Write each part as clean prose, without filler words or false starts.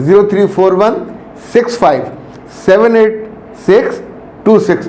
0341657826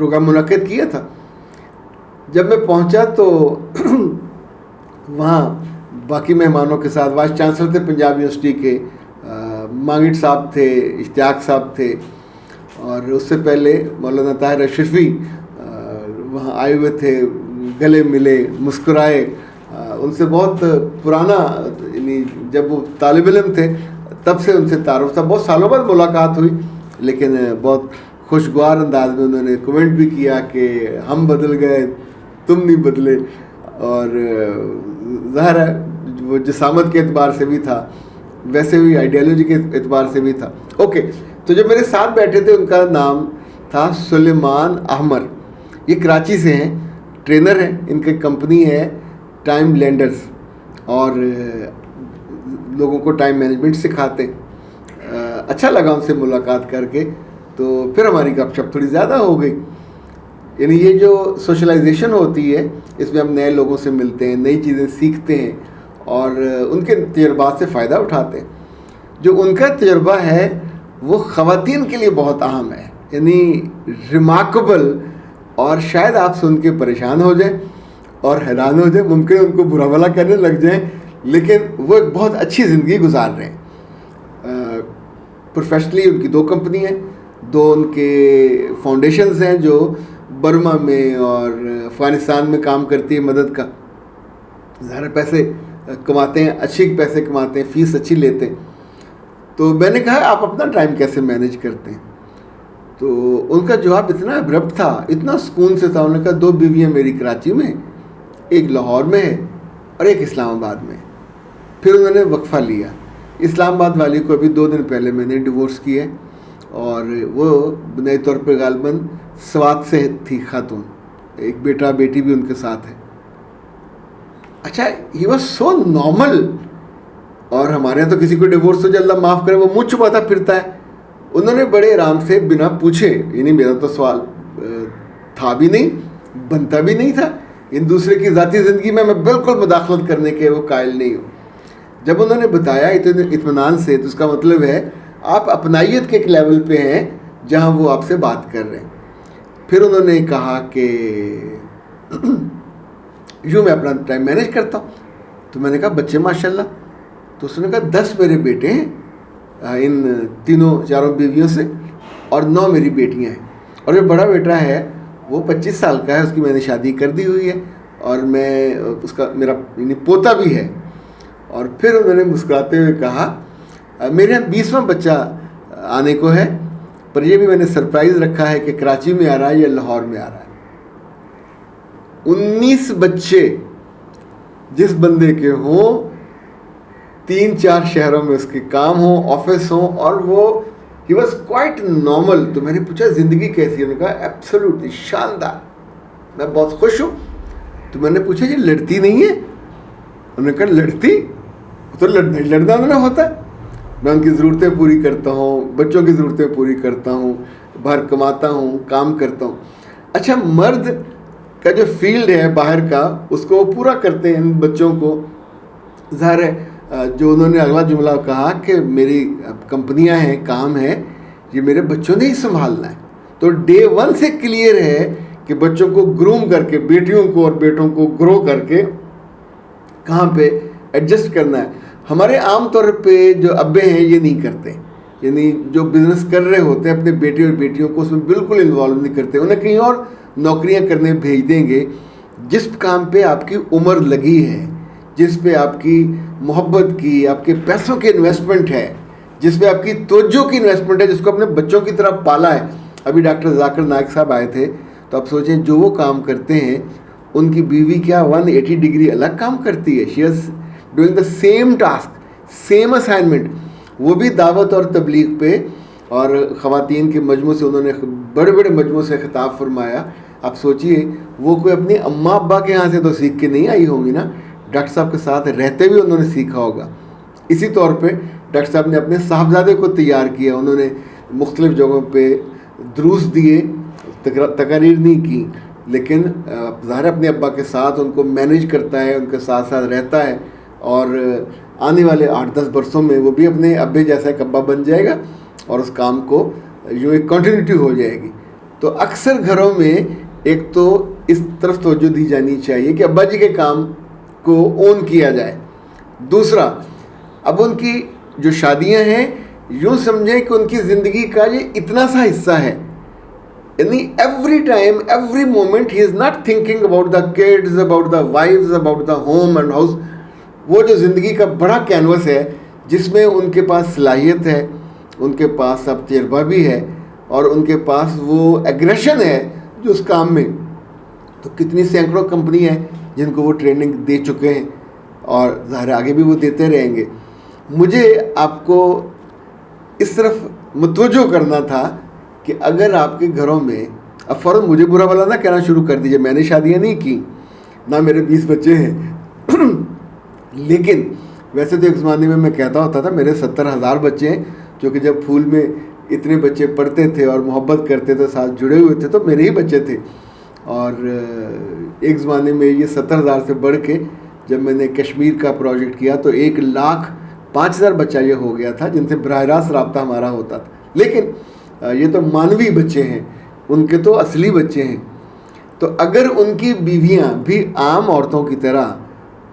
programme منعقد کیا تھا. جب میں پہنچا تو وہاں باقی مہمانوں کے ساتھ وائس چانسلر تھے پنجاب یونیورسٹی کے, مانگٹ صاحب تھے, اشتیاق صاحب تھے, اور اس سے پہلے مولانا طاہر اشرفی وہاں آئے ہوئے تھے, گلے ملے, مسکرائے. ان سے بہت پرانا, یعنی جب وہ طالب علم تھے تب سے ان سے تعارف تھا. بہت سالوں بعد ملاقات ہوئی, لیکن بہت خوشگوار انداز میں انہوں نے کمنٹ بھی کیا کہ ہم بدل گئے, تم نہیں بدلے. اور ظاہر ہے وہ جسامت کے اعتبار سے بھی تھا, ویسے بھی آئیڈیالوجی کے اعتبار سے بھی تھا. اوکے, تو جو میرے ساتھ بیٹھے تھے ان کا نام تھا سلیمان احمر. یہ کراچی سے ہیں, ٹرینر ہیں, ان کی کمپنی ہے ٹائم لینڈرز, اور لوگوں کو ٹائم مینجمنٹ سکھاتے. اچھا لگا ان سے ملاقات کر کے, تو پھر ہماری گپ شپ تھوڑی زیادہ ہو گئی. یعنی یہ جو سوشلائزیشن ہوتی ہے اس میں ہم نئے لوگوں سے ملتے ہیں, نئی چیزیں سیکھتے ہیں اور ان کے تجربات سے فائدہ اٹھاتے ہیں. جو ان کا تجربہ ہے وہ خواتین کے لیے بہت اہم ہے, یعنی ریمارکیبل, اور شاید آپ سن کے پریشان ہو جائیں اور حیران ہو جائیں, ممکن ان کو برا بھلا کرنے لگ جائیں, لیکن وہ ایک بہت اچھی زندگی گزار رہے ہیں. پروفیشنلی ان کی 2 کمپنی ہیں, 2 ان کے فاؤنڈیشنز ہیں جو برما میں اور افغانستان میں کام کرتی ہے مدد کا. ظاہر پیسے کماتے ہیں, اچھی پیسے کماتے ہیں, فیس اچھی لیتے ہیں. تو میں نے کہا آپ اپنا ٹائم کیسے مینیج کرتے ہیں؟ تو ان کا جواب اتنا ابرپٹ تھا, اتنا سکون سے تھا. انہوں نے کہا 2 بیویاں میری کراچی میں, ایک لاہور میں ہے اور ایک اسلام آباد میں. پھر انہوں نے وقفہ لیا. اسلام آباد والی کو ابھی 2 دن پہلے میں نے ڈیورس کیا ہے, اور وہ بنائی طور پہ غالباً سوات سے تھی خاتون, ایک بیٹا بیٹی بھی ان کے ساتھ ہے. اچھا, ہی واز سو نارمل. اور ہمارے یہاں تو کسی کو ڈیورس ہو جائے اللہ معاف کرے وہ منہ چھپاتا پھرتا ہے. انہوں نے بڑے آرام سے بنا پوچھے, یعنی میرا تو سوال تھا بھی نہیں, بنتا بھی نہیں تھا, ان دوسرے کی ذاتی زندگی میں بالکل مداخلت کرنے کے وہ قائل نہیں ہوں. جب انہوں نے بتایا اتنے اطمینان سے, تو اس کا مطلب ہے آپ اپنائیت کے ایک لیول پہ ہیں جہاں وہ آپ سے بات کر رہے ہیں. پھر انہوں نے کہا کہ یوں میں اپنا ٹائم مینیج کرتا ہوں. تو میں نے کہا بچے ماشاء اللہ؟ تو اس نے کہا 10 میرے بیٹے ہیں ان 4 بیویوں سے, اور 9 میری بیٹیاں ہیں, اور جو بڑا بیٹا ہے وہ 25 سال کا ہے, اس کی میں نے شادی کر دی ہوئی ہے, اور میں اس کا میرا یعنی پوتا بھی ہے. اور پھر انہوں نے مسکراتے ہوئے کہا میرے یہاں 20واں بچہ آنے کو ہے, پر یہ بھی میں نے سرپرائز رکھا ہے کہ کراچی میں آ رہا ہے یا لاہور میں آ رہا ہے. 19 بچے جس بندے کے ہوں, 3-4 شہروں میں اس کے کام ہوں, آفس ہوں, اور وہ ہی واز کوائٹ نارمل. تو میں نے پوچھا زندگی کیسی ہے؟ انہوں نے کہا ایبسولوٹلی شاندار, میں بہت خوش ہوں. تو میں نے پوچھا یہ لڑتی نہیں ہے؟ انہوں نے کہا لڑتی تو لڑنا نہ ہوتا ہے, میں ان کی ضرورتیں پوری کرتا ہوں, بچوں کی ضرورتیں پوری کرتا ہوں, باہر کماتا ہوں, کام کرتا ہوں. اچھا, مرد کا جو فیلڈ ہے باہر کا اس کو وہ پورا کرتے ہیں ان بچوں کو. ظاہر ہے جو انہوں نے اگلا جملہ کہا کہ میری کمپنیاں ہیں, کام ہے, یہ میرے بچوں نے ہی سنبھالنا ہے. تو ڈے 1 سے کلیئر ہے کہ بچوں کو گروم کر کے, بیٹیوں کو اور بیٹوں کو گرو کر کے کہاں پہ ایڈجسٹ کرنا ہے. ہمارے عام طور پہ جو ابے ہیں یہ نہیں کرتے, یعنی جو بزنس کر رہے ہوتے ہیں اپنے بیٹے اور بیٹیوں کو اس میں بالکل انوالو نہیں کرتے. انہیں کہیں اور نوکریاں کرنے بھیج دیں گے. جس کام پہ آپ کی عمر لگی ہے, جس پہ آپ کی محبت کی, آپ کے پیسوں کی انویسٹمنٹ ہے, جس پہ آپ کی توجہ کی انویسٹمنٹ ہے, جس کو اپنے بچوں کی طرح پالا ہے. ابھی ڈاکٹر ذاکر نائک صاحب آئے تھے, تو آپ سوچیں جو وہ کام کرتے ہیں ان کی بیوی کیا 180 ڈگری الگ کام کرتی ہے. She is doing the same task, same assignment. وہ بھی دعوت اور تبلیغ پہ, اور خواتین کے مجموعے سے انہوں نے بڑے بڑے مجموعے سے خطاب فرمایا. آپ سوچئے وہ کوئی اپنی اماں ابا کے یہاں سے تو سیکھ کے نہیں آئی ہوں گی نا, ڈاکٹر صاحب کے ساتھ رہتے بھی انہوں نے سیکھا ہوگا. اسی طور پہ ڈاکٹر صاحب نے اپنے صاحبزادے کو تیار کیا. انہوں نے مختلف جگہوں پہ دروس دیے, تقاریر نہیں کی, لیکن ظاہر اپنے ابا کے ساتھ ان کو مینیج کرتا ہے, ان کے ساتھ ساتھ رہتا ہے, اور آنے والے 8-10 برسوں میں وہ بھی اپنے ابے جیسا ایک ابا بن جائے گا, اور اس کام کو یوں ایک کنٹینیوٹی ہو جائے گی. تو اکثر گھروں میں ایک تو اس طرف توجہ دی جانی چاہیے کہ ابا جی کے کام کو اون کیا جائے. دوسرا، اب ان کی جو شادیاں ہیں یوں سمجھیں کہ ان کی زندگی کا یہ اتنا سا حصہ ہے، یعنی every time every moment he is not thinking about the kids, about the wives, about the home and house. وہ جو زندگی کا بڑا کینوس ہے جس میں ان کے پاس صلاحیت ہے، ان کے پاس اب تجربہ بھی ہے، اور ان کے پاس وہ ایگریشن ہے جو اس کام میں. تو کتنی سینکڑوں کمپنی ہیں جن کو وہ ٹریننگ دے چکے ہیں، اور ظاہر آگے بھی وہ دیتے رہیں گے. مجھے آپ کو اس طرف متوجہ کرنا تھا کہ اگر آپ کے گھروں میں، اب فوراً مجھے برا بھلا نہ کہنا شروع کر دیجیے، میں نے شادیاں نہیں کی، نہ میرے 20 بچے ہیں لیکن ویسے تو ایک زمانے میں میں کہتا ہوتا تھا میرے 70,000 بچے ہیں، کیونکہ جب پھول میں اتنے بچے پڑھتے تھے اور محبت کرتے تھے، ساتھ جڑے ہوئے تھے، تو میرے ہی بچے تھے. اور ایک زمانے میں یہ 70,000 سے بڑھ کے جب میں نے کشمیر کا پروجیکٹ کیا تو 1,05,000 بچہ یہ ہو گیا تھا جن سے براہ راست رابطہ ہمارا ہوتا تھا. لیکن یہ تو مانوی بچے ہیں، ان کے تو اصلی بچے ہیں. تو اگر ان کی بیویاں بھی عام عورتوں کی طرح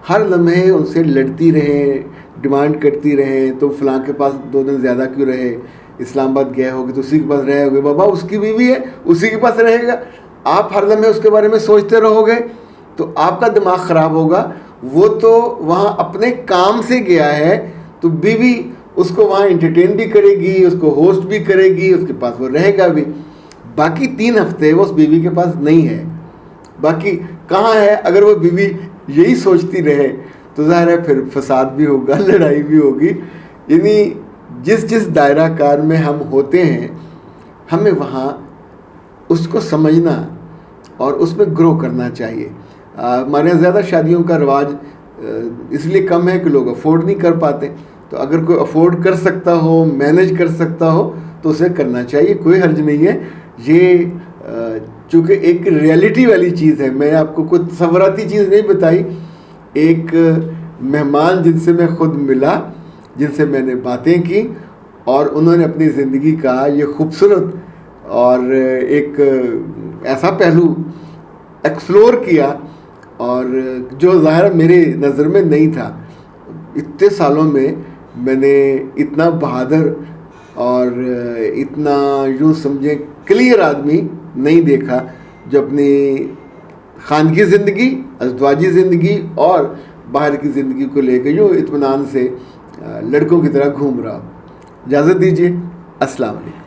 ہر لمحے ان سے لڑتی رہیں، ڈیمانڈ کرتی رہیں، تو فلاں کے پاس 2 دن زیادہ کیوں رہے، اسلام آباد گئے ہوگے تو اسی کے پاس رہے ہوگے، بابا اس کی بیوی ہے اسی کے پاس رہے گا، آپ ہر لمحے اس کے بارے میں سوچتے رہو گے تو آپ کا دماغ خراب ہوگا. وہ تو وہاں اپنے کام سے گیا ہے، تو بیوی اس کو وہاں انٹرٹین بھی کرے گی، اس کو ہوسٹ بھی کرے گی، اس کے پاس وہ رہے گا بھی. باقی 3 ہفتے وہ اس بیوی کے پاس نہیں ہے. باقی کہاں ہے؟ اگر وہ بیوی یہی سوچتی رہے تو ظاہر ہے پھر فساد بھی ہوگا، لڑائی بھی ہوگی. یعنی جس دائرہ کار میں ہم ہوتے ہیں ہمیں وہاں اس کو سمجھنا اور اس میں گرو کرنا چاہیے. ہمارے یہاں زیادہ شادیوں کا رواج اس لیے کم ہے کہ لوگ افورڈ نہیں کر پاتے. تو اگر کوئی افورڈ کر سکتا ہو، مینیج کر سکتا ہو تو اسے کرنا چاہیے، کوئی حرج نہیں ہے. یہ چونکہ ایک ریئلٹی والی چیز ہے، میں آپ کو کوئی تصوراتی چیز نہیں بتائی. ایک مہمان جن سے میں خود ملا، جن سے میں نے باتیں کی، اور انہوں نے اپنی زندگی کا یہ خوبصورت اور ایک ایسا پہلو ایکسپلور کیا اور جو ظاہر میرے نظر میں نہیں تھا. اتنے سالوں میں میں نے اتنا بہادر اور اتنا یوں سمجھیں کلیئر آدمی نہیں دیکھا جو اپنی خاندگی زندگی، ازدواجی زندگی اور باہر کی زندگی کو لے کے یوں اطمینان سے لڑکوں کی طرح گھوم رہا. اجازت دیجیے، السلام علیکم.